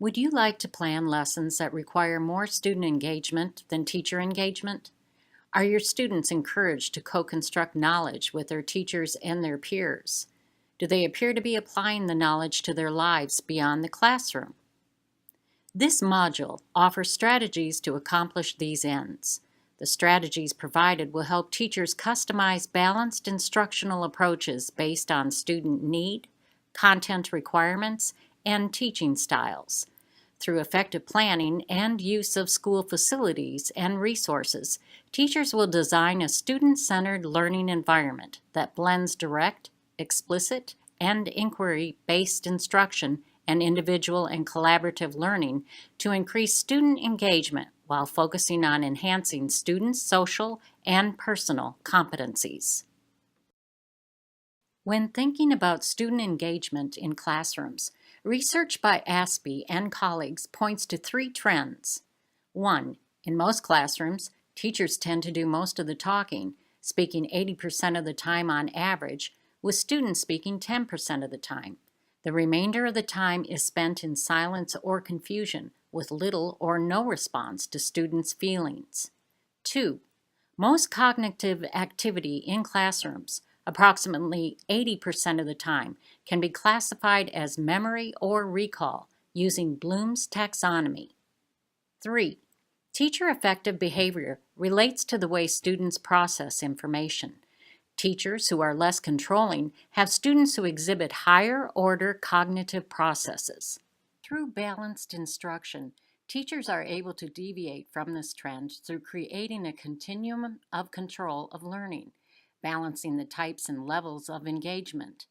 Would you like to plan lessons that require more student engagement than teacher engagement? Are your students encouraged to co-construct knowledge with their teachers and their peers? Do they appear to be applying the knowledge to their lives beyond the classroom? This module offers strategies to accomplish these ends. The strategies provided will help teachers customize balanced instructional approaches based on student need, content requirements, and teaching styles. Through effective planning and use of school facilities and resources, teachers will design a student-centered learning environment that blends direct, explicit, and inquiry-based instruction and individual and collaborative learning to increase student engagement while focusing on enhancing students' social and personal competencies. When thinking about student engagement in classrooms, research by Aspie and colleagues points to 3 trends. 1. In most classrooms, teachers tend to do most of the talking, speaking 80% of the time on average, with students speaking 10% of the time. The remainder of the time is spent in silence or confusion, with little or no response to students' feelings. 2. Most cognitive activity in classrooms, approximately 80% of the time, can be classified as memory or recall using Bloom's taxonomy. 3. Teacher effective behavior relates to the way students process information. Teachers who are less controlling have students who exhibit higher order cognitive processes. Through balanced instruction, teachers are able to deviate from this trend through creating a continuum of control of learning, balancing the types and levels of engagement.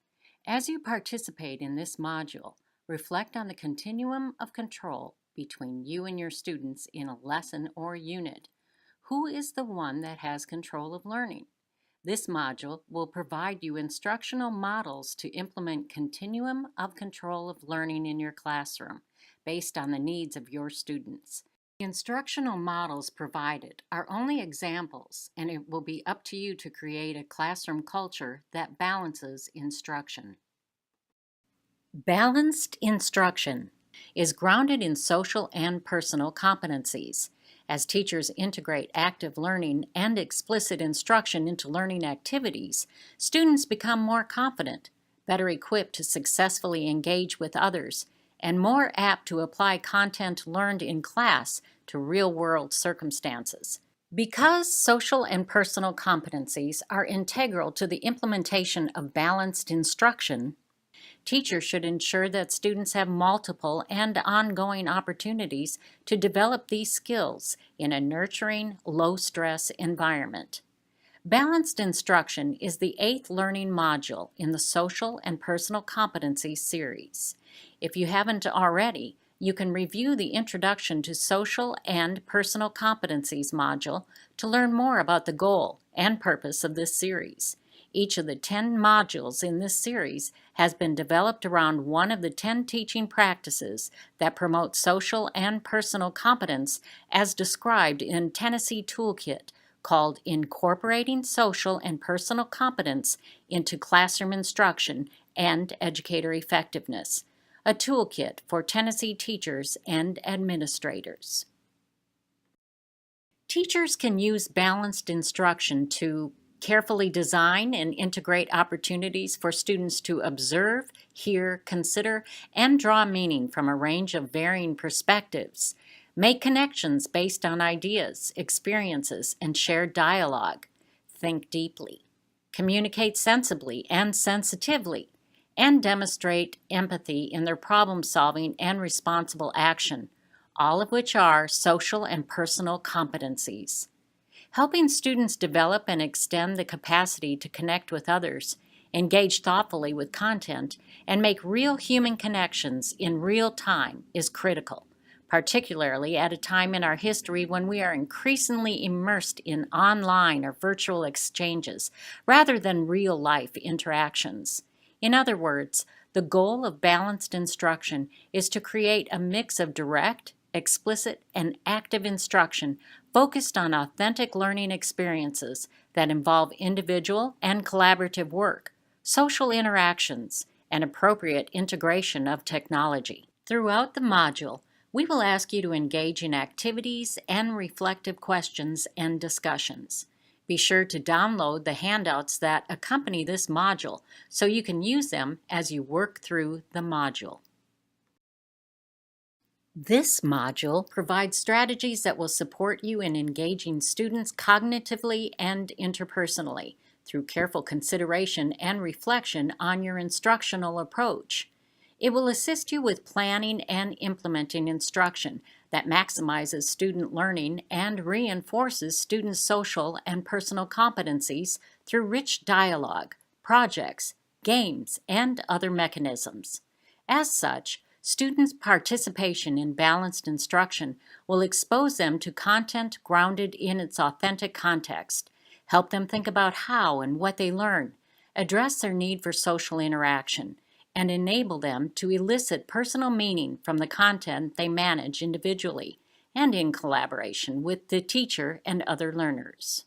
As you participate in this module, reflect on the continuum of control between you and your students in a lesson or unit. Who is the one that has control of learning? This module will provide you instructional models to implement continuum of control of learning in your classroom based on the needs of your students. The instructional models provided are only examples, and it will be up to you to create a classroom culture that balances instruction. Balanced instruction is grounded in social and personal competencies. As teachers integrate active learning and explicit instruction into learning activities, students become more confident, better equipped to successfully engage with others, and more apt to apply content learned in class to real-world circumstances. Because social and personal competencies are integral to the implementation of balanced instruction, teachers should ensure that students have multiple and ongoing opportunities to develop these skills in a nurturing, low-stress environment. Balanced instruction is the 8th learning module in the Social and Personal Competencies series. If you haven't already, you can review the Introduction to Social and Personal Competencies module to learn more about the goal and purpose of this series. Each of the 10 modules in this series has been developed around one of the 10 teaching practices that promote social and personal competence as described in Tennessee Toolkit called Incorporating Social and Personal Competence into Classroom Instruction and Educator Effectiveness, a toolkit for Tennessee teachers and administrators. Teachers can use balanced instruction to carefully design and integrate opportunities for students to observe, hear, consider, and draw meaning from a range of varying perspectives, make connections based on ideas, experiences, and shared dialogue, think deeply, communicate sensibly and sensitively, and demonstrate empathy in their problem-solving and responsible action, all of which are social and personal competencies. Helping students develop and extend the capacity to connect with others, engage thoughtfully with content, and make real human connections in real time is critical, particularly at a time in our history when we are increasingly immersed in online or virtual exchanges rather than real-life interactions. In other words, the goal of balanced instruction is to create a mix of direct, explicit, and active instruction focused on authentic learning experiences that involve individual and collaborative work, social interactions, and appropriate integration of technology. Throughout the module, we will ask you to engage in activities and reflective questions and discussions. Be sure to download the handouts that accompany this module so you can use them as you work through the module. This module provides strategies that will support you in engaging students cognitively and interpersonally through careful consideration and reflection on your instructional approach. It will assist you with planning and implementing instruction that maximizes student learning and reinforces students' social and personal competencies through rich dialogue, projects, games, and other mechanisms. As such, students' participation in balanced instruction will expose them to content grounded in its authentic context, help them think about how and what they learn, address their need for social interaction, and enable them to elicit personal meaning from the content they manage individually and in collaboration with the teacher and other learners.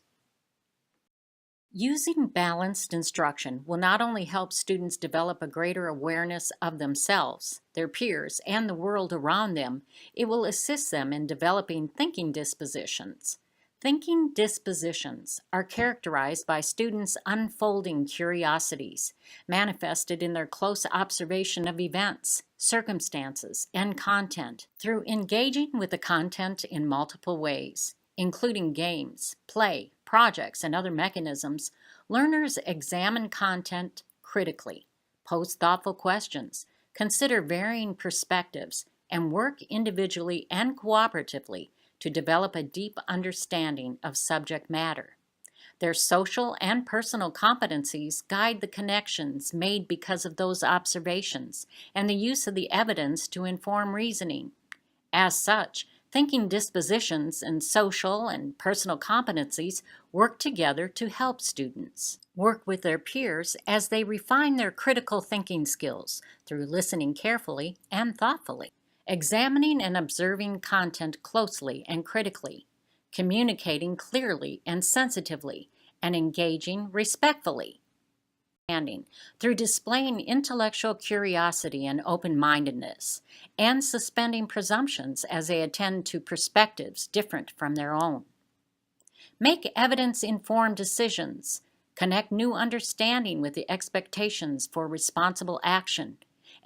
Using balanced instruction will not only help students develop a greater awareness of themselves, their peers, and the world around them, it will assist them in developing thinking dispositions. Thinking dispositions are characterized by students' unfolding curiosities, manifested in their close observation of events, circumstances, and content through engaging with the content in multiple ways, including games, play, projects, and other mechanisms. Learners examine content critically, pose thoughtful questions, consider varying perspectives, and work individually and cooperatively to develop a deep understanding of subject matter. Their social and personal competencies guide the connections made because of those observations and the use of the evidence to inform reasoning. As such, thinking dispositions and social and personal competencies work together to help students work with their peers as they refine their critical thinking skills through listening carefully and thoughtfully, examining and observing content closely and critically, communicating clearly and sensitively, and engaging respectfully. Through displaying intellectual curiosity and open-mindedness, and suspending presumptions as they attend to perspectives different from their own. Make evidence-informed decisions, connect new understanding with the expectations for responsible action,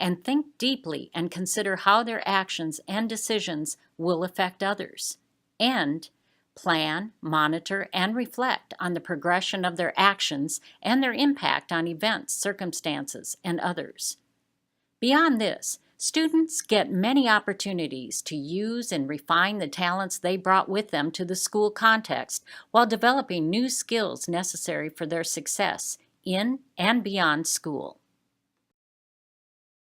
and think deeply and consider how their actions and decisions will affect others, and plan, monitor, and reflect on the progression of their actions and their impact on events, circumstances, and others. Beyond this, students get many opportunities to use and refine the talents they brought with them to the school context while developing new skills necessary for their success in and beyond school.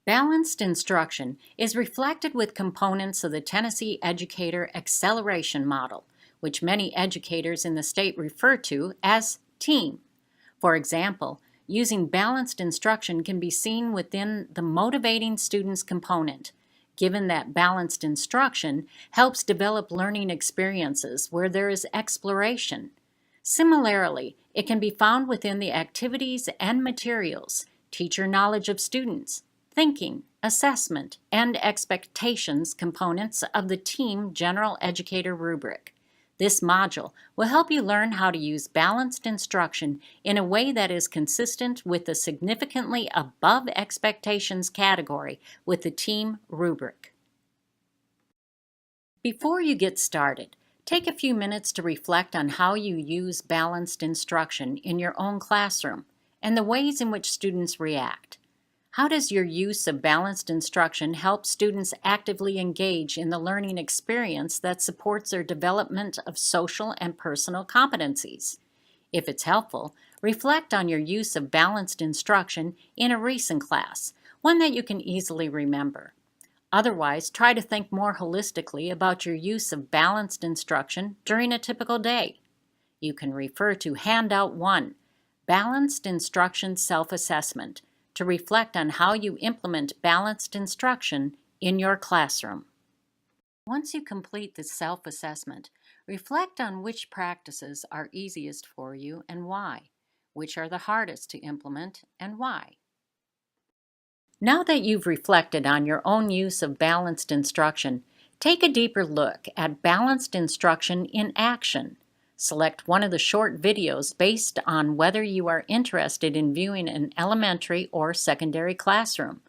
Balanced instruction is reflected with components of the Tennessee Educator Acceleration Model, which many educators in the state refer to as TEAM. For example, using balanced instruction can be seen within the motivating students component, given that balanced instruction helps develop learning experiences where there is exploration. Similarly, it can be found within the activities and materials, teacher knowledge of students, thinking, assessment, and expectations components of the TEAM General Educator rubric. This module will help you learn how to use balanced instruction in a way that is consistent with the significantly above expectations category with the TEAM rubric. Before you get started, take a few minutes to reflect on how you use balanced instruction in your own classroom and the ways in which students react. How does your use of balanced instruction help students actively engage in the learning experience that supports their development of social and personal competencies? If it's helpful, reflect on your use of balanced instruction in a recent class, one that you can easily remember. Otherwise, try to think more holistically about your use of balanced instruction during a typical day. You can refer to Handout 1, Balanced Instruction Self-Assessment, to reflect on how you implement balanced instruction in your classroom. Once you complete the self-assessment, reflect on which practices are easiest for you and why, which are the hardest to implement and why. Now that you've reflected on your own use of balanced instruction, take a deeper look at balanced instruction in action. Select one of the short videos based on whether you are interested in viewing an elementary or secondary classroom.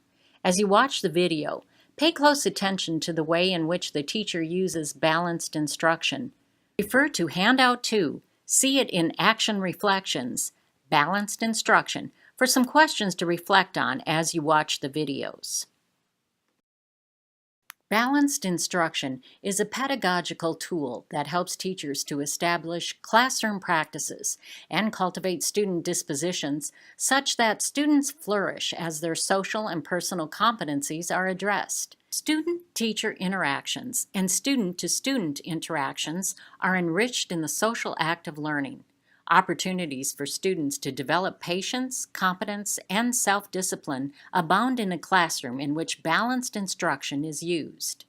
As you watch the video, pay close attention to the way in which the teacher uses balanced instruction. Refer to Handout 2, See It in Action Reflections, Balanced Instruction, for some questions to reflect on as you watch the videos. Balanced instruction is a pedagogical tool that helps teachers to establish classroom practices and cultivate student dispositions such that students flourish as their social and personal competencies are addressed. Student-teacher interactions and student-to-student interactions are enriched in the social act of learning. Opportunities for students to develop patience, competence, and self-discipline abound in a classroom in which balanced instruction is used.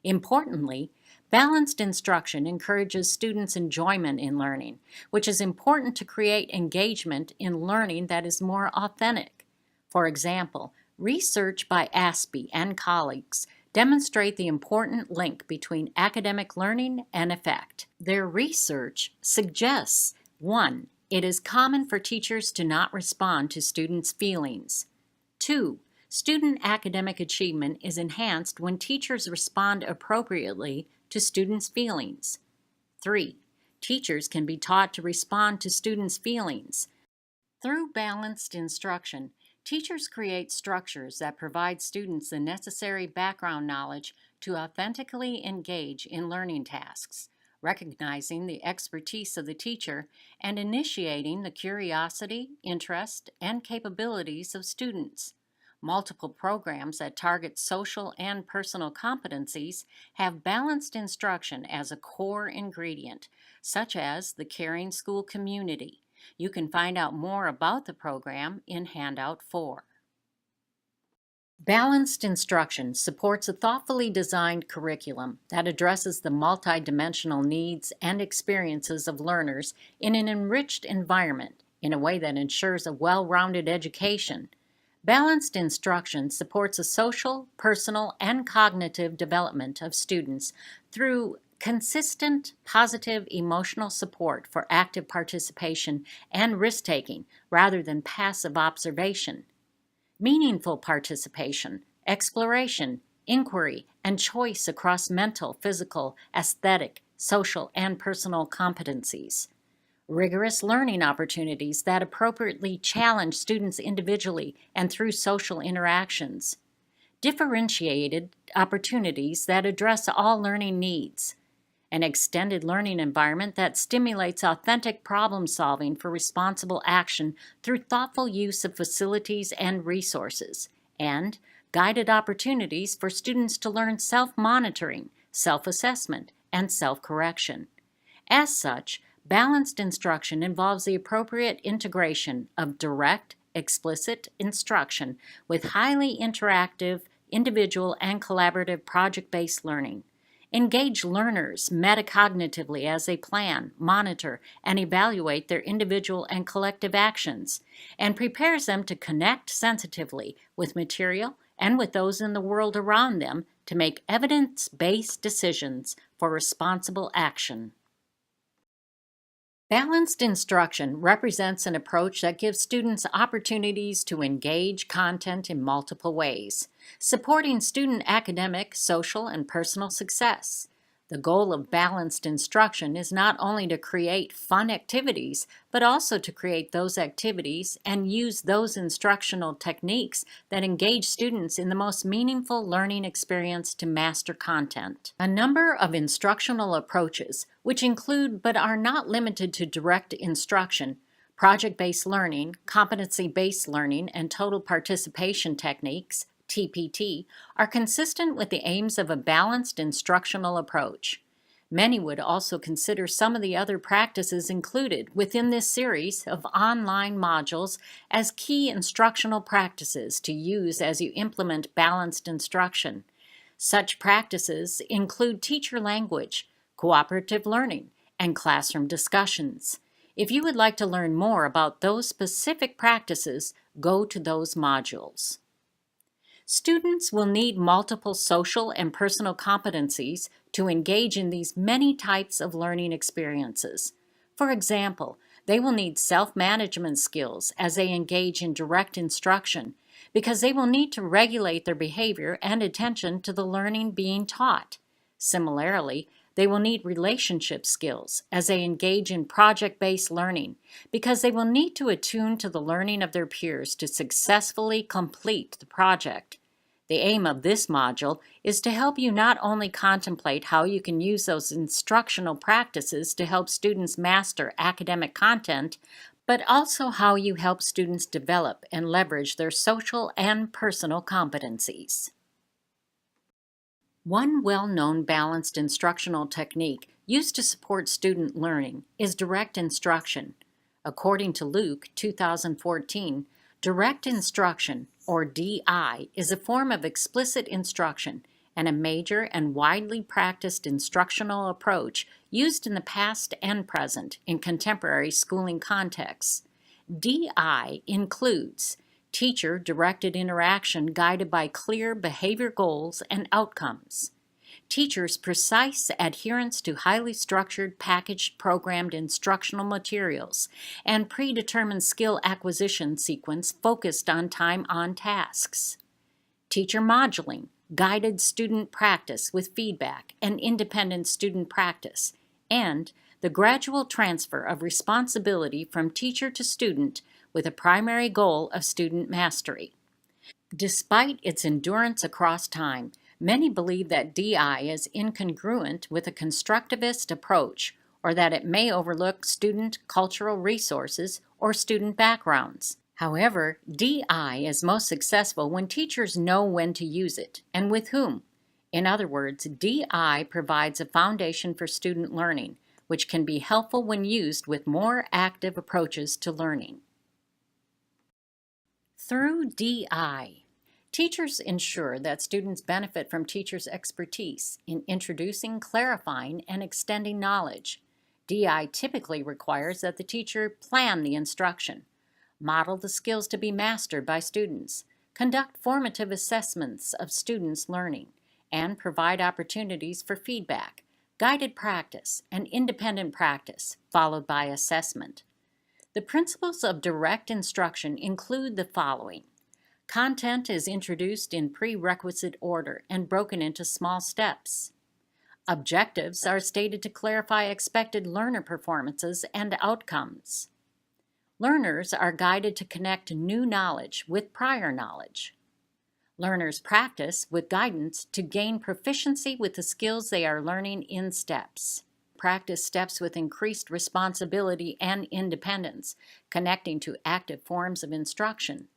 Importantly, balanced instruction encourages students' enjoyment in learning, which is important to create engagement in learning that is more authentic. For example, research by Aspie and colleagues demonstrate the important link between academic learning and effect. Their research suggests 1. It is common for teachers to not respond to students' feelings. 2. Student academic achievement is enhanced when teachers respond appropriately to students' feelings. 3. Teachers can be taught to respond to students' feelings. Through balanced instruction, teachers create structures that provide students the necessary background knowledge to authentically engage in learning tasks, recognizing the expertise of the teacher and initiating the curiosity, interest, and capabilities of students. Multiple programs that target social and personal competencies have balanced instruction as a core ingredient, such as the Caring School Community. You can find out more about the program in Handout 4. Balanced instruction supports a thoughtfully designed curriculum that addresses the multidimensional needs and experiences of learners in an enriched environment in a way that ensures a well-rounded education. Balanced instruction supports a social, personal, and cognitive development of students through consistent, positive emotional support for active participation and risk-taking rather than passive observation. Meaningful participation, exploration, inquiry, and choice across mental, physical, aesthetic, social, and personal competencies. Rigorous learning opportunities that appropriately challenge students individually and through social interactions. Differentiated opportunities that address all learning needs. An extended learning environment that stimulates authentic problem solving for responsible action through thoughtful use of facilities and resources, and guided opportunities for students to learn self-monitoring, self-assessment, and self-correction. As such, balanced instruction involves the appropriate integration of direct, explicit instruction with highly interactive, individual, and collaborative project-based learning. Engage learners metacognitively as they plan, monitor, and evaluate their individual and collective actions, and prepares them to connect sensitively with material and with those in the world around them to make evidence-based decisions for responsible action. Balanced instruction represents an approach that gives students opportunities to engage content in multiple ways, supporting student academic, social, and personal success. The goal of balanced instruction is not only to create fun activities, but also to create those activities and use those instructional techniques that engage students in the most meaningful learning experience to master content. A number of instructional approaches, which include but are not limited to direct instruction, project-based learning, competency-based learning, and total participation techniques, TPT, are consistent with the aims of a balanced instructional approach. Many would also consider some of the other practices included within this series of online modules as key instructional practices to use as you implement balanced instruction. Such practices include teacher language, cooperative learning, and classroom discussions. If you would like to learn more about those specific practices, go to those modules. Students will need multiple social and personal competencies to engage in these many types of learning experiences. For example, they will need self-management skills as they engage in direct instruction because they will need to regulate their behavior and attention to the learning being taught. Similarly, they will need relationship skills as they engage in project-based learning because they will need to attune to the learning of their peers to successfully complete the project. The aim of this module is to help you not only contemplate how you can use those instructional practices to help students master academic content, but also how you help students develop and leverage their social and personal competencies. One well-known balanced instructional technique used to support student learning is direct instruction. According to Luke 2014, direct instruction, or DI, is a form of explicit instruction and a major and widely practiced instructional approach used in the past and present in contemporary schooling contexts. DI includes teacher-directed interaction guided by clear behavior goals and outcomes. Teachers' precise adherence to highly structured, packaged, programmed instructional materials and predetermined skill acquisition sequence focused on time on tasks. Teacher modeling, guided student practice with feedback and independent student practice, and the gradual transfer of responsibility from teacher to student with a primary goal of student mastery. Despite its endurance across time, many believe that DI is incongruent with a constructivist approach, or that it may overlook student cultural resources or student backgrounds. However, DI is most successful when teachers know when to use it and with whom. In other words, DI provides a foundation for student learning, which can be helpful when used with more active approaches to learning. Through DI, teachers ensure that students benefit from teachers' expertise in introducing, clarifying, and extending knowledge. DI typically requires that the teacher plan the instruction, model the skills to be mastered by students, conduct formative assessments of students' learning, and provide opportunities for feedback, guided practice, and independent practice, followed by assessment. The principles of direct instruction include the following. Content is introduced in prerequisite order and broken into small steps. Objectives are stated to clarify expected learner performances and outcomes. Learners are guided to connect new knowledge with prior knowledge. Learners practice with guidance to gain proficiency with the skills they are learning in steps. Practice steps with increased responsibility and independence, connecting to active forms of instruction.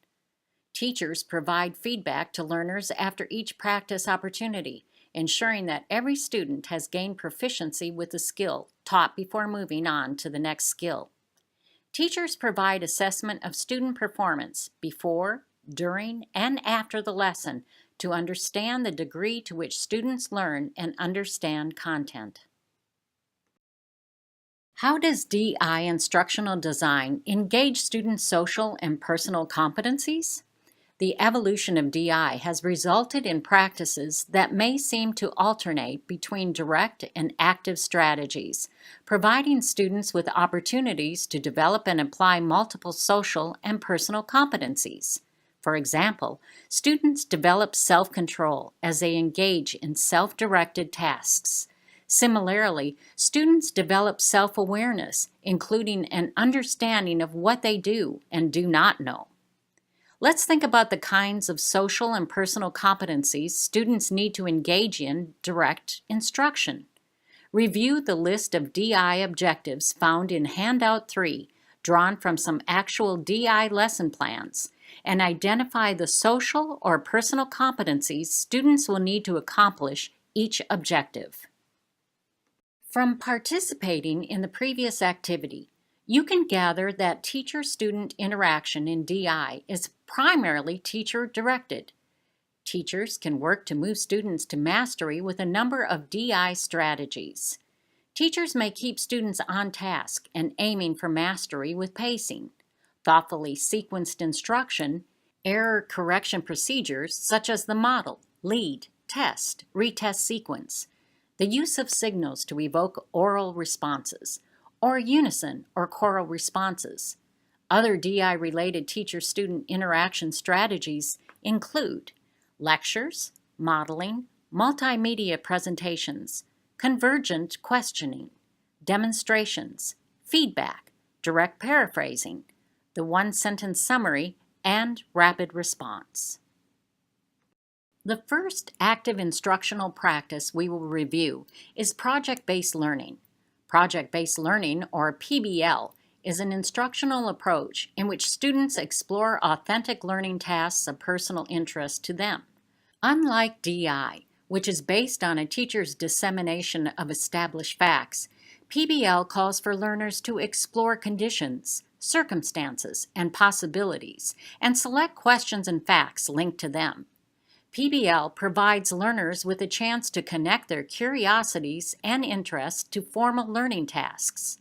Teachers provide feedback to learners after each practice opportunity, ensuring that every student has gained proficiency with the skill taught before moving on to the next skill. Teachers provide assessment of student performance before, during, and after the lesson to understand the degree to which students learn and understand content. How does DI instructional design engage students' social and personal competencies? The evolution of DI has resulted in practices that may seem to alternate between direct and active strategies, providing students with opportunities to develop and apply multiple social and personal competencies. For example, students develop self-control as they engage in self-directed tasks. Similarly, students develop self-awareness, including an understanding of what they do and do not know. Let's think about the kinds of social and personal competencies students need to engage in direct instruction. Review the list of DI objectives found in Handout 3, drawn from some actual DI lesson plans, and identify the social or personal competencies students will need to accomplish each objective. From participating in the previous activity, you can gather that teacher-student interaction in DI is primarily teacher-directed. Teachers can work to move students to mastery with a number of DI strategies. Teachers may keep students on task and aiming for mastery with pacing, thoughtfully sequenced instruction, Error correction procedures such as the model, lead, test, retest sequence, the use of signals to evoke oral responses, or unison or choral responses. Other DI-related teacher-student interaction strategies include lectures, modeling, multimedia presentations, convergent questioning, demonstrations, feedback, direct paraphrasing, the one-sentence summary, and rapid response. The first active instructional practice we will review is project-based learning. Project-based learning, or PBL, is an instructional approach in which students explore authentic learning tasks of personal interest to them. Unlike DI, which is based on a teacher's dissemination of established facts, PBL calls for learners to explore conditions, circumstances, and possibilities, and select questions and facts linked to them. PBL provides learners with a chance to connect their curiosities and interests to formal learning tasks.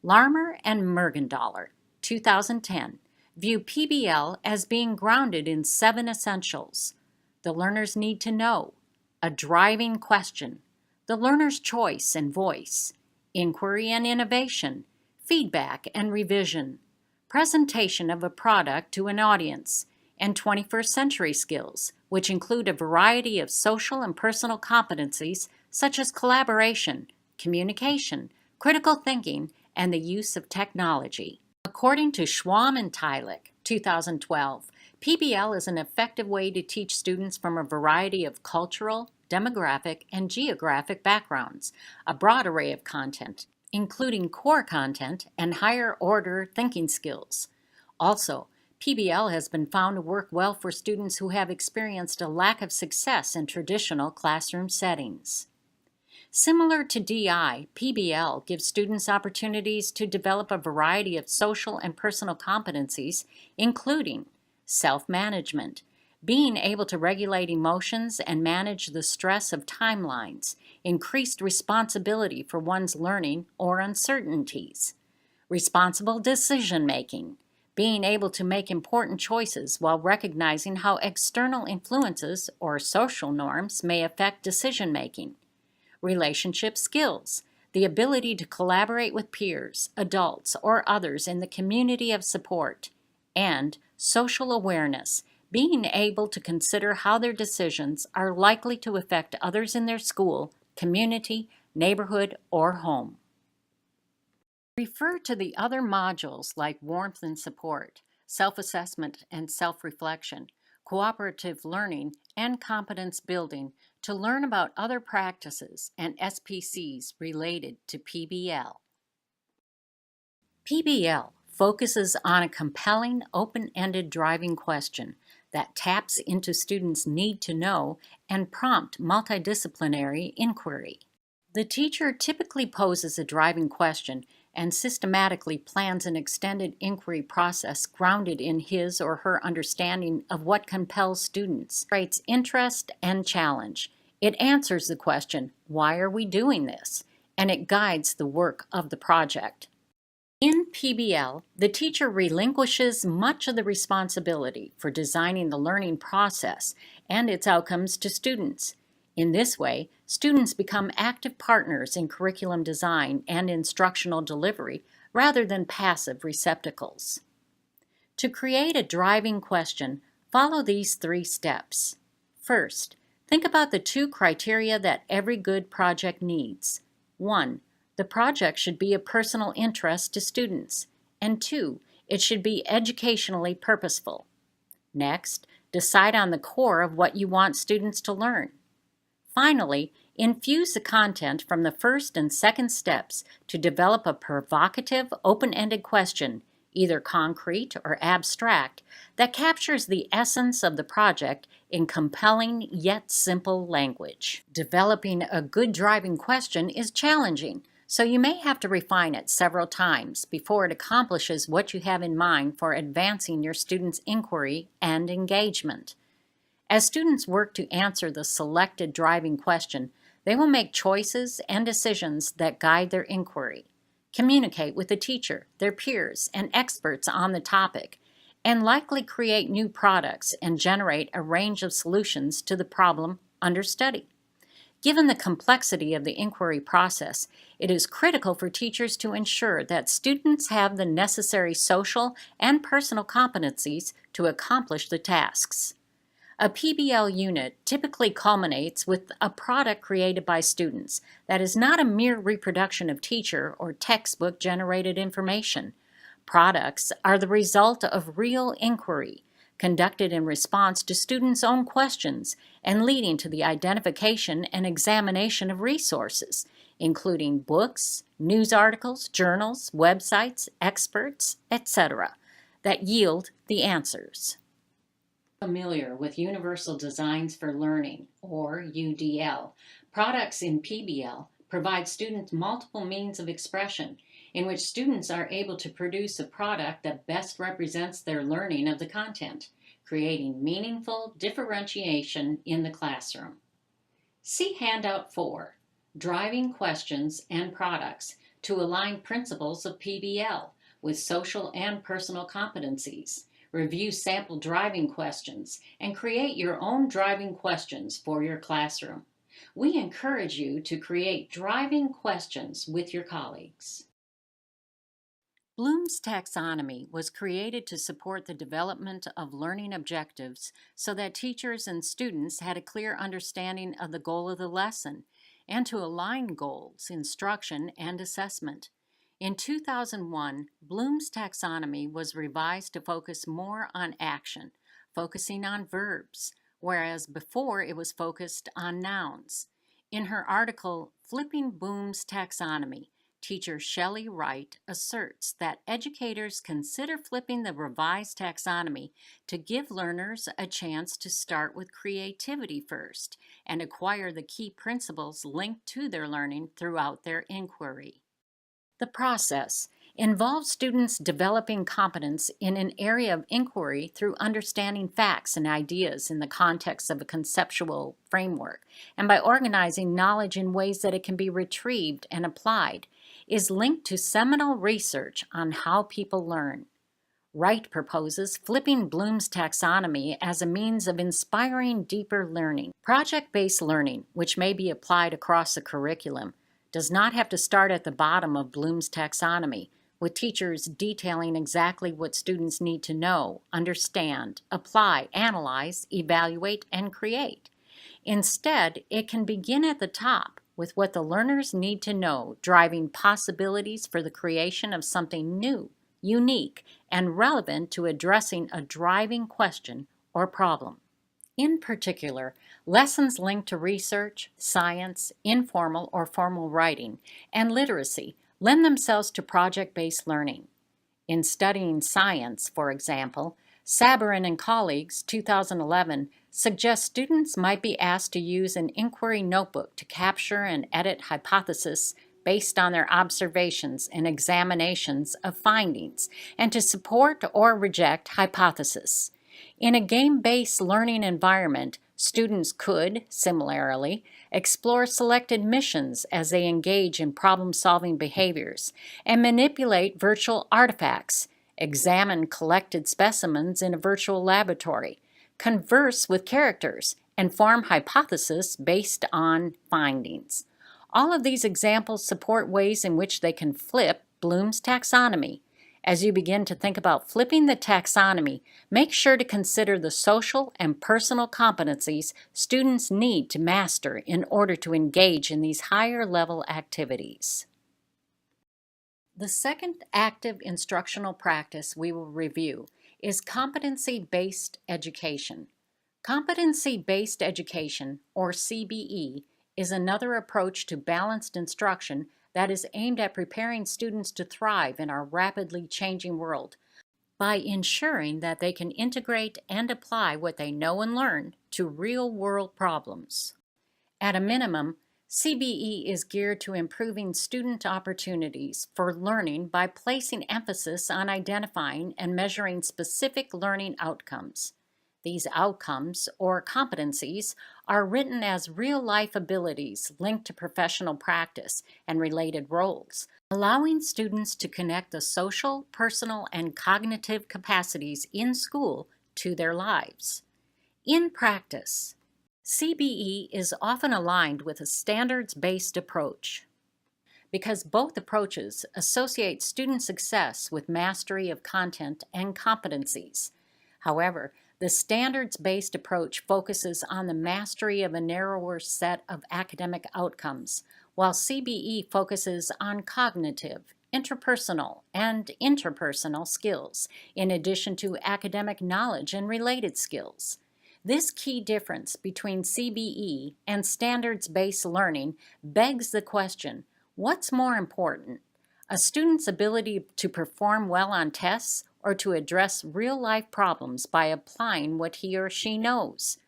Larmer and Mergendaler, 2010, view PBL as being grounded in 7 essentials: the learner's need to know, a driving question, the learner's choice and voice, inquiry and innovation, feedback and revision, presentation of a product to an audience, and 21st century skills, which include a variety of social and personal competencies such as collaboration, communication, critical thinking, and the use of technology. According to Schwam and Tylich, 2012, PBL is an effective way to teach students from a variety of cultural, demographic, and geographic backgrounds, a broad array of content, including core content and higher-order thinking skills. Also, PBL has been found to work well for students who have experienced a lack of success in traditional classroom settings. Similar to DI, PBL gives students opportunities to develop a variety of social and personal competencies, including self-management, being able to regulate emotions and manage the stress of timelines, increased responsibility for one's learning or uncertainties, responsible decision-making, being able to make important choices while recognizing how external influences or social norms may affect decision-making, relationship skills, the ability to collaborate with peers, adults, or others in the community of support, and social awareness, being able to consider how their decisions are likely to affect others in their school, community, neighborhood, or home. Refer to the other modules like warmth and support, self-assessment and self-reflection, cooperative learning, and competence building to learn about other practices and SPCs related to PBL. PBL focuses on a compelling, open-ended driving question that taps into students' need to know and prompt multidisciplinary inquiry. The teacher typically poses a driving question and systematically plans an extended inquiry process grounded in his or her understanding of what compels students, creates interest and challenge. It answers the question, why are we doing this? And it guides the work of the project. In PBL, the teacher relinquishes much of the responsibility for designing the learning process and its outcomes to students. In this way, students become active partners in curriculum design and instructional delivery rather than passive receptacles. To create a driving question, follow these 3 steps. First, think about the 2 criteria that every good project needs. 1. The project should be of personal interest to students. And 2. It should be educationally purposeful. Next, decide on the core of what you want students to learn. Finally, infuse the content from the first and second steps to develop a provocative, open-ended question, either concrete or abstract, that captures the essence of the project in compelling yet simple language. Developing a good driving question is challenging, so you may have to refine it several times before it accomplishes what you have in mind for advancing your students' inquiry and engagement. As students work to answer the selected driving question, they will make choices and decisions that guide their inquiry, communicate with the teacher, their peers, and experts on the topic, and likely create new products and generate a range of solutions to the problem under study. Given the complexity of the inquiry process, it is critical for teachers to ensure that students have the necessary social and personal competencies to accomplish the tasks. A PBL unit typically culminates with a product created by students that is not a mere reproduction of teacher or textbook generated information. Products are the result of real inquiry, conducted in response to students' own questions and leading to the identification and examination of resources, including books, news articles, journals, websites, experts, etc., that yield the answers. Familiar with Universal Designs for Learning, or UDL, products in PBL provide students multiple means of expression in which students are able to produce a product that best represents their learning of the content, creating meaningful differentiation in the classroom. See Handout 4, Driving Questions and Products, to align principles of PBL with social and personal competencies. Review sample driving questions and create your own driving questions for your classroom. We encourage you to create driving questions with your colleagues. Bloom's taxonomy was created to support the development of learning objectives so that teachers and students had a clear understanding of the goal of the lesson and to align goals, instruction, and assessment. In 2001, Bloom's taxonomy was revised to focus more on action, focusing on verbs, whereas before it was focused on nouns. In her article, Flipping Bloom's Taxonomy, teacher Shelley Wright asserts that educators consider flipping the revised taxonomy to give learners a chance to start with creativity first and acquire the key principles linked to their learning throughout their inquiry. The process involves students developing competence in an area of inquiry through understanding facts and ideas in the context of a conceptual framework, and by organizing knowledge in ways that it can be retrieved and applied, is linked to seminal research on how people learn. Wright proposes flipping Bloom's taxonomy as a means of inspiring deeper learning. Project-based learning, which may be applied across the curriculum, does not have to start at the bottom of Bloom's taxonomy, with teachers detailing exactly what students need to know, understand, apply, analyze, evaluate, and create. Instead, it can begin at the top with what the learners need to know, driving possibilities for the creation of something new, unique, and relevant to addressing a driving question or problem. In particular, lessons linked to research, science, informal or formal writing, and literacy lend themselves to project-based learning. In studying science, for example, Sabarin and colleagues, 2011, suggest students might be asked to use an inquiry notebook to capture and edit hypotheses based on their observations and examinations of findings, and to support or reject hypotheses. In a game-based learning environment, students could, similarly, explore selected missions as they engage in problem-solving behaviors and manipulate virtual artifacts, examine collected specimens in a virtual laboratory, converse with characters, and form hypotheses based on findings. All of these examples support ways in which they can flip Bloom's taxonomy. As you begin to think about flipping the taxonomy, make sure to consider the social and personal competencies students need to master in order to engage in these higher-level activities. The second active instructional practice we will review is competency-based education. Competency-based education, or CBE, is another approach to balanced instruction that is aimed at preparing students to thrive in our rapidly changing world by ensuring that they can integrate and apply what they know and learn to real-world problems. At a minimum, CBE is geared to improving student opportunities for learning by placing emphasis on identifying and measuring specific learning outcomes. These outcomes, or competencies, are written as real-life abilities linked to professional practice and related roles, allowing students to connect the social, personal, and cognitive capacities in school to their lives. In practice, CBE is often aligned with a standards-based approach because both approaches associate student success with mastery of content and competencies. However, the standards-based approach focuses on the mastery of a narrower set of academic outcomes, while CBE focuses on cognitive, interpersonal, and interpersonal skills, in addition to academic knowledge and related skills. This key difference between CBE and standards-based learning begs the question, what's more important, a student's ability to perform well on tests or to address real-life problems by applying what he or she knows?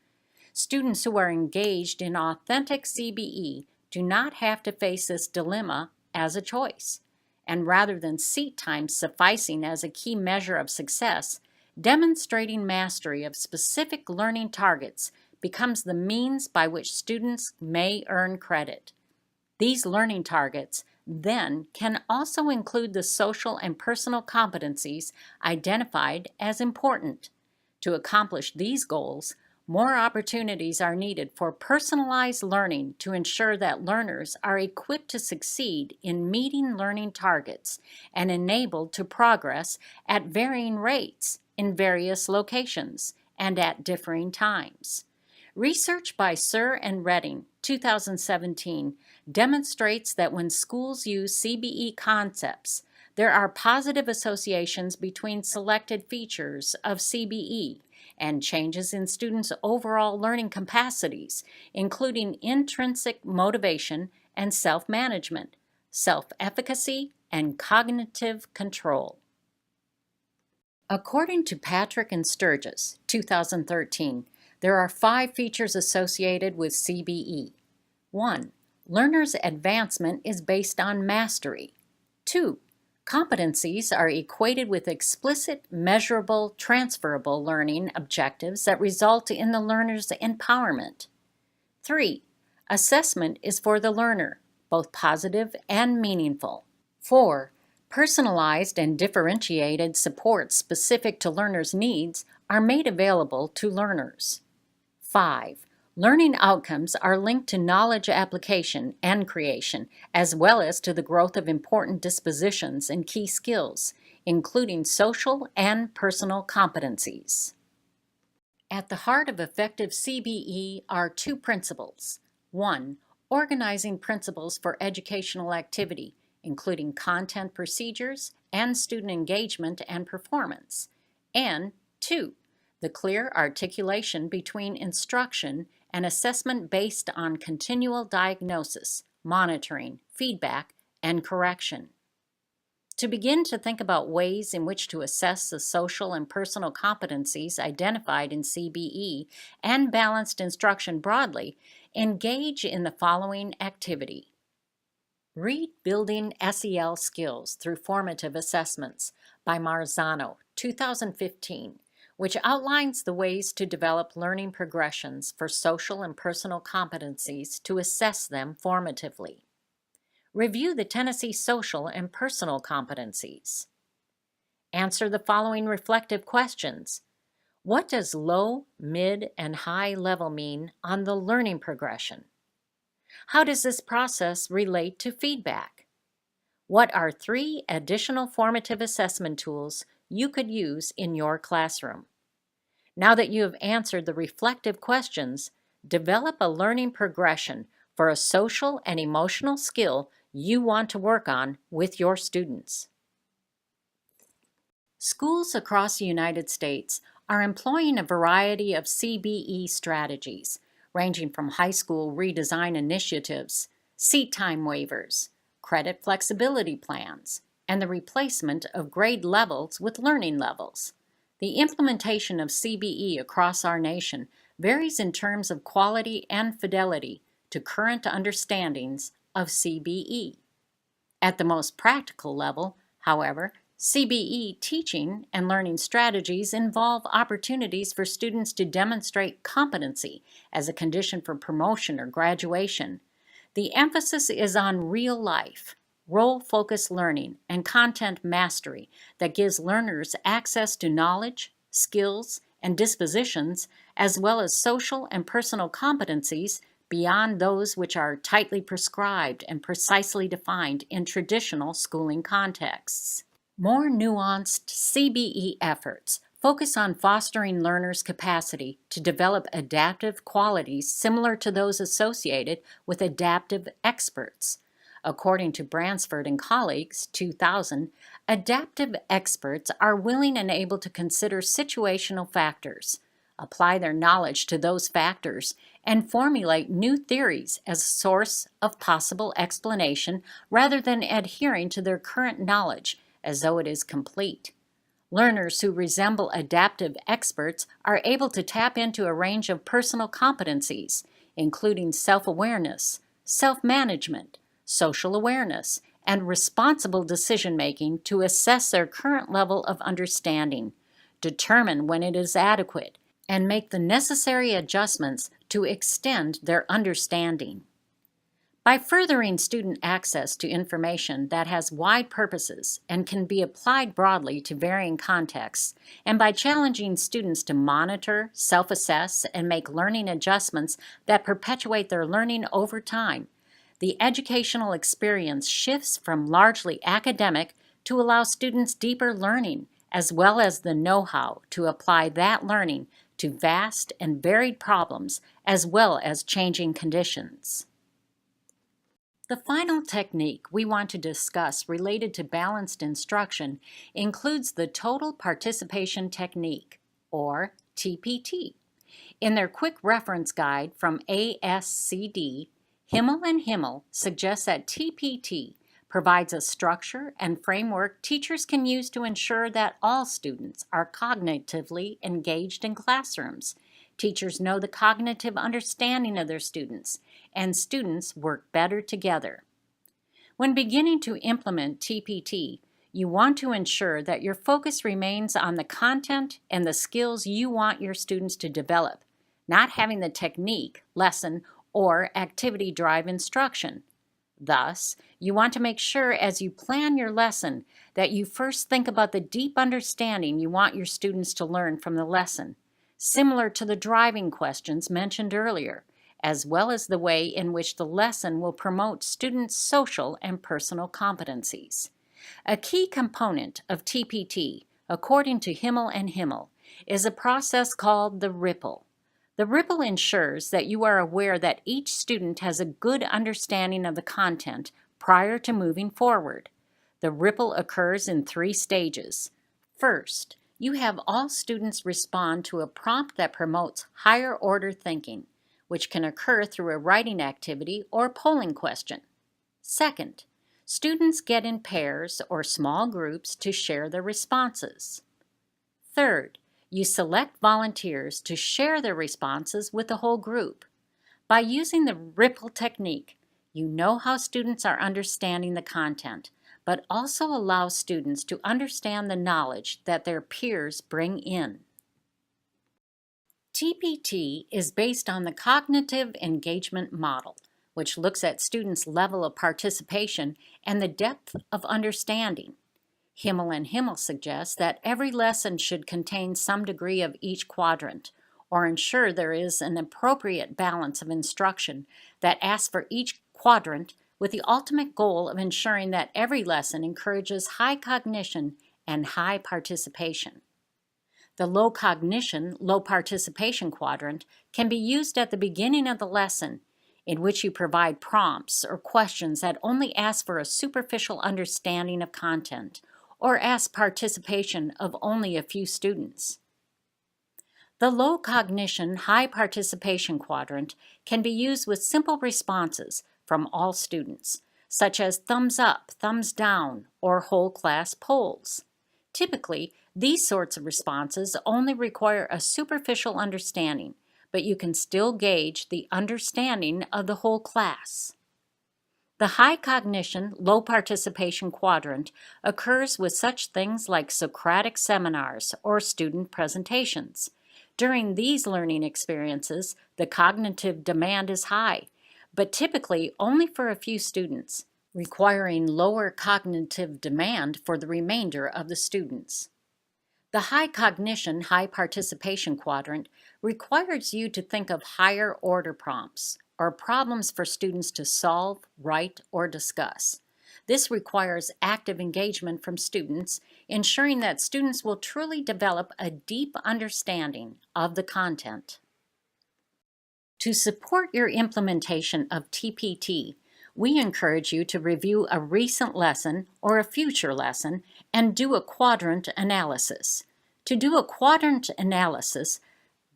Students who are engaged in authentic CBE do not have to face this dilemma as a choice. And rather than seat time sufficing as a key measure of success, demonstrating mastery of specific learning targets becomes the means by which students may earn credit. These learning targets then can also include the social and personal competencies identified as important. To accomplish these goals, more opportunities are needed for personalized learning to ensure that learners are equipped to succeed in meeting learning targets and enabled to progress at varying rates in various locations and at differing times. Research by Sir and Redding, 2017, demonstrates that when schools use CBE concepts, there are positive associations between selected features of CBE and changes in students' overall learning capacities, including intrinsic motivation and self-management, self-efficacy, and cognitive control. According to Patrick and Sturgis, 2013, there are 5 features associated with CBE. 1. Learners' advancement is based on mastery. 2. Competencies are equated with explicit, measurable, transferable learning objectives that result in the learner's empowerment. 3. Assessment is for the learner, both positive and meaningful. 4. Personalized and differentiated supports specific to learners' needs are made available to learners. 5. Learning outcomes are linked to knowledge application and creation, as well as to the growth of important dispositions and key skills, including social and personal competencies. At the heart of effective CBE are 2 principles. 1. Organizing principles for educational activity, including content procedures and student engagement and performance. And 2. The clear articulation between instruction and assessment based on continual diagnosis, monitoring, feedback, and correction. To begin to think about ways in which to assess the social and personal competencies identified in CBE and balanced instruction broadly, engage in the following activity. Read Building SEL Skills Through Formative Assessments by Marzano, 2015. Which outlines the ways to develop learning progressions for social and personal competencies to assess them formatively. Review the Tennessee Social and Personal Competencies. Answer the following reflective questions. What does low, mid, and high level mean on the learning progression? How does this process relate to feedback? What are 3 additional formative assessment tools you could use in your classroom? Now that you have answered the reflective questions, develop a learning progression for a social and emotional skill you want to work on with your students. Schools across the United States are employing a variety of CBE strategies, ranging from high school redesign initiatives, seat time waivers, credit flexibility plans, and the replacement of grade levels with learning levels. The implementation of CBE across our nation varies in terms of quality and fidelity to current understandings of CBE. At the most practical level, however, CBE teaching and learning strategies involve opportunities for students to demonstrate competency as a condition for promotion or graduation. The emphasis is on real life, role-focused learning, and content mastery that gives learners access to knowledge, skills, and dispositions, as well as social and personal competencies beyond those which are tightly prescribed and precisely defined in traditional schooling contexts. More nuanced CBE efforts focus on fostering learners' capacity to develop adaptive qualities similar to those associated with adaptive experts. According to Bransford and colleagues, 2000, adaptive experts are willing and able to consider situational factors, apply their knowledge to those factors, and formulate new theories as a source of possible explanation rather than adhering to their current knowledge as though it is complete. Learners who resemble adaptive experts are able to tap into a range of personal competencies, including self-awareness, self-management, social awareness, and responsible decision-making to assess their current level of understanding, determine when it is adequate, and make the necessary adjustments to extend their understanding. By furthering student access to information that has wide purposes and can be applied broadly to varying contexts, and by challenging students to monitor, self-assess, and make learning adjustments that perpetuate their learning over time, the educational experience shifts from largely academic to allow students deeper learning, as well as the know-how to apply that learning to vast and varied problems, as well as changing conditions. The final technique we want to discuss related to balanced instruction includes the Total Participation Technique, or TPT. In their quick reference guide from ASCD, Himmel and Himmel suggests that TPT provides a structure and framework teachers can use to ensure that all students are cognitively engaged in classrooms. Teachers know the cognitive understanding of their students, and students work better together. When beginning to implement TPT, you want to ensure that your focus remains on the content and the skills you want your students to develop, not having the technique, lesson, or activity drive instruction. Thus, you want to make sure as you plan your lesson that you first think about the deep understanding you want your students to learn from the lesson, similar to the driving questions mentioned earlier, as well as the way in which the lesson will promote students' social and personal competencies. A key component of TPT, according to Himmel and Himmel, is a process called the ripple. The ripple ensures that you are aware that each student has a good understanding of the content prior to moving forward. The ripple occurs in 3 stages. First, you have all students respond to a prompt that promotes higher order thinking, which can occur through a writing activity or polling question. Second, students get in pairs or small groups to share their responses. Third, you select volunteers to share their responses with the whole group. By using the ripple technique, you know how students are understanding the content, but also allow students to understand the knowledge that their peers bring in. TPT is based on the cognitive engagement model, which looks at students' level of participation and the depth of understanding. Himmel and Himmel suggests that every lesson should contain some degree of each quadrant, or ensure there is an appropriate balance of instruction that asks for each quadrant with the ultimate goal of ensuring that every lesson encourages high cognition and high participation. The low cognition, low participation quadrant can be used at the beginning of the lesson, in which you provide prompts or questions that only ask for a superficial understanding of content, or ask participation of only a few students. The low cognition, high participation quadrant can be used with simple responses from all students, such as thumbs up, thumbs down, or whole class polls. Typically, these sorts of responses only require a superficial understanding, but you can still gauge the understanding of the whole class. The high cognition, low participation quadrant occurs with such things like Socratic seminars or student presentations. During these learning experiences, the cognitive demand is high, but typically only for a few students, requiring lower cognitive demand for the remainder of the students. The high cognition, high participation quadrant requires you to think of higher order prompts or problems for students to solve, write, or discuss. This requires active engagement from students, ensuring that students will truly develop a deep understanding of the content. To support your implementation of TPT, we encourage you to review a recent lesson or a future lesson and do a quadrant analysis. To do a quadrant analysis,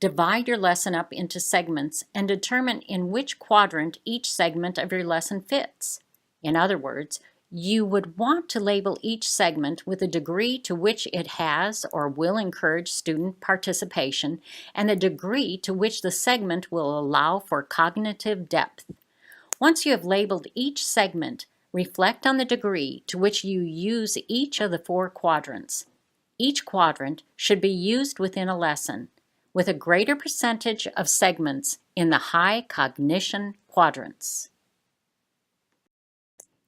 divide your lesson up into segments and determine in which quadrant each segment of your lesson fits. In other words, you would want to label each segment with the degree to which it has or will encourage student participation and the degree to which the segment will allow for cognitive depth. Once you have labeled each segment, reflect on the degree to which you use each of the 4 quadrants. Each quadrant should be used within a lesson, with a greater percentage of segments in the high cognition quadrants.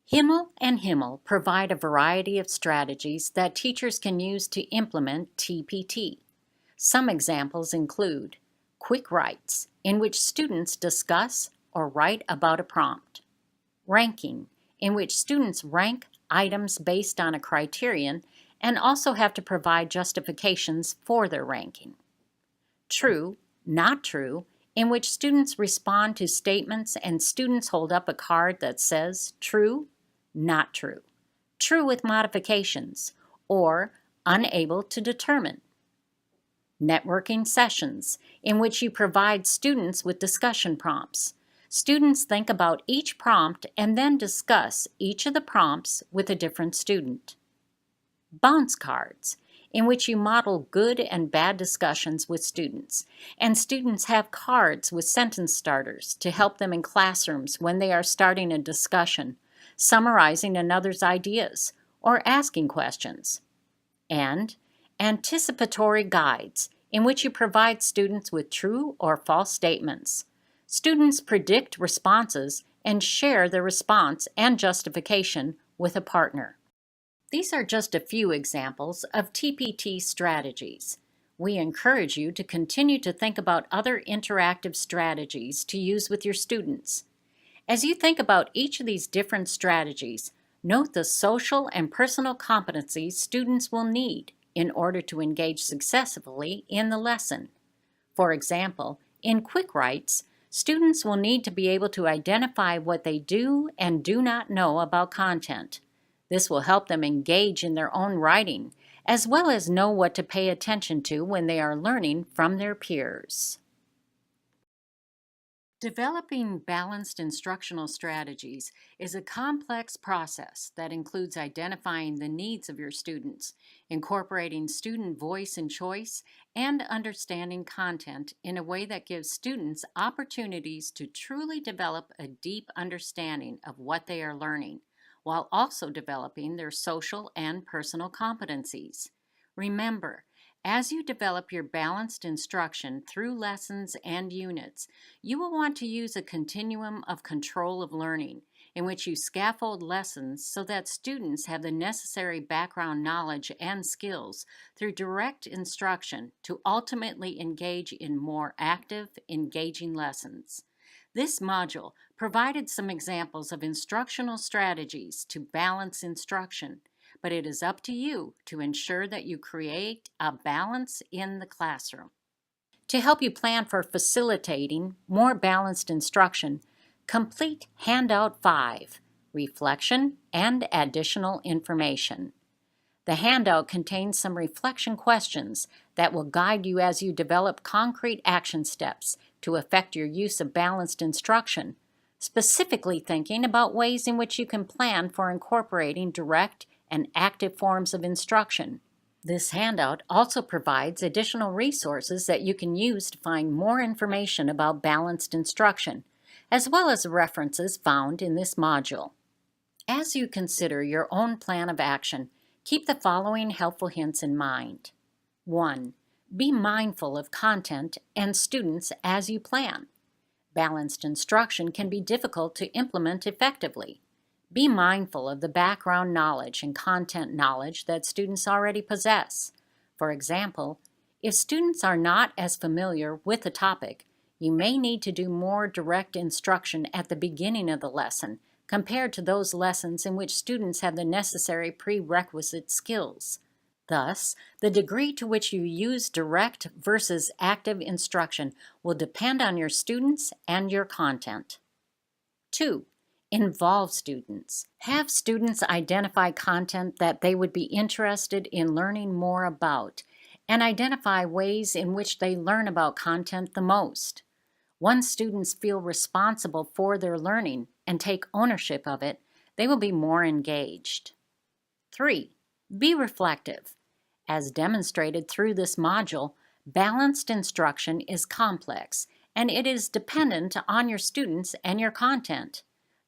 Himmel and Himmel provide a variety of strategies that teachers can use to implement TPT. Some examples include quick writes, in which students discuss or write about a prompt; ranking, in which students rank items based on a criterion and also have to provide justifications for their ranking; true, not true, in which students respond to statements and students hold up a card that says true, not true, true with modifications, or unable to determine; networking sessions, in which you provide students with discussion prompts. Students think about each prompt and then discuss each of the prompts with a different student; bounce cards, in which you model good and bad discussions with students, and students have cards with sentence starters to help them in classrooms when they are starting a discussion, summarizing another's ideas, or asking questions; and anticipatory guides, in which you provide students with true or false statements. Students predict responses and share their response and justification with a partner. These are just a few examples of TPT strategies. We encourage you to continue to think about other interactive strategies to use with your students. As you think about each of these different strategies, note the social and personal competencies students will need in order to engage successfully in the lesson. For example, in quick writes, students will need to be able to identify what they do and do not know about content. This will help them engage in their own writing, as well as know what to pay attention to when they are learning from their peers. Developing balanced instructional strategies is a complex process that includes identifying the needs of your students, incorporating student voice and choice, and understanding content in a way that gives students opportunities to truly develop a deep understanding of what they are learning, while also developing their social and personal competencies. Remember, as you develop your balanced instruction through lessons and units, you will want to use a continuum of control of learning, in which you scaffold lessons so that students have the necessary background knowledge and skills through direct instruction to ultimately engage in more active, engaging lessons. This module provided some examples of instructional strategies to balance instruction, but it is up to you to ensure that you create a balance in the classroom. To help you plan for facilitating more balanced instruction, complete Handout 5, Reflection and Additional Information. The handout contains some reflection questions that will guide you as you develop concrete action steps to affect your use of balanced instruction, specifically thinking about ways in which you can plan for incorporating direct and active forms of instruction. This handout also provides additional resources that you can use to find more information about balanced instruction, as well as references found in this module. As you consider your own plan of action, keep the following helpful hints in mind. 1. Be mindful of content and students as you plan. Balanced instruction can be difficult to implement effectively. Be mindful of the background knowledge and content knowledge that students already possess. For example, if students are not as familiar with the topic, you may need to do more direct instruction at the beginning of the lesson compared to those lessons in which students have the necessary prerequisite skills. Thus, the degree to which you use direct versus active instruction will depend on your students and your content. 2. Involve students. Have students identify content that they would be interested in learning more about, and identify ways in which they learn about content the most. Once students feel responsible for their learning and take ownership of it, they will be more engaged. 3. Be reflective. As demonstrated through this module, balanced instruction is complex, and it is dependent on your students and your content.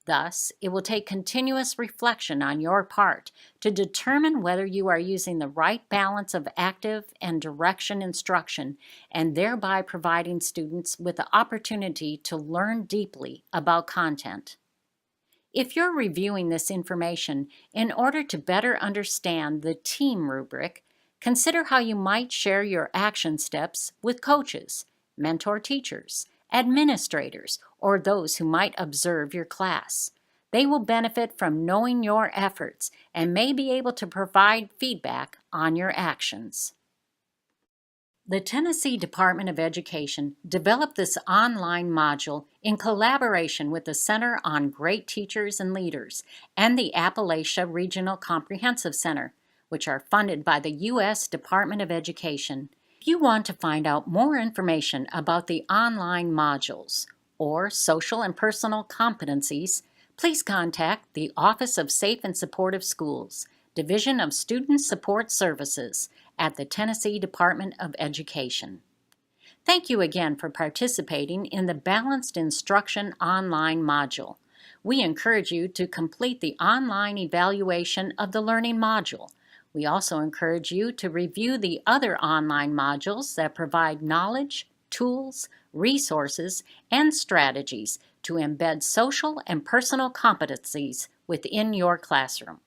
Thus, it will take continuous reflection on your part to determine whether you are using the right balance of active and direction instruction, and thereby providing students with the opportunity to learn deeply about content. If you're reviewing this information in order to better understand the team rubric, consider how you might share your action steps with coaches, mentor teachers, administrators, or those who might observe your class. They will benefit from knowing your efforts and may be able to provide feedback on your actions. The Tennessee Department of Education developed this online module in collaboration with the Center on Great Teachers and Leaders and the Appalachia Regional Comprehensive Center, which are funded by the U.S. Department of Education. If you want to find out more information about the online modules or Social and Personal Competencies, please contact the Office of Safe and Supportive Schools, Division of Student Support Services at the Tennessee Department of Education. Thank you again for participating in the Balanced Instruction Online module. We encourage you to complete the online evaluation of the Learning module. We also encourage you to review the other online modules that provide knowledge, tools, resources, and strategies to embed social and personal competencies within your classroom.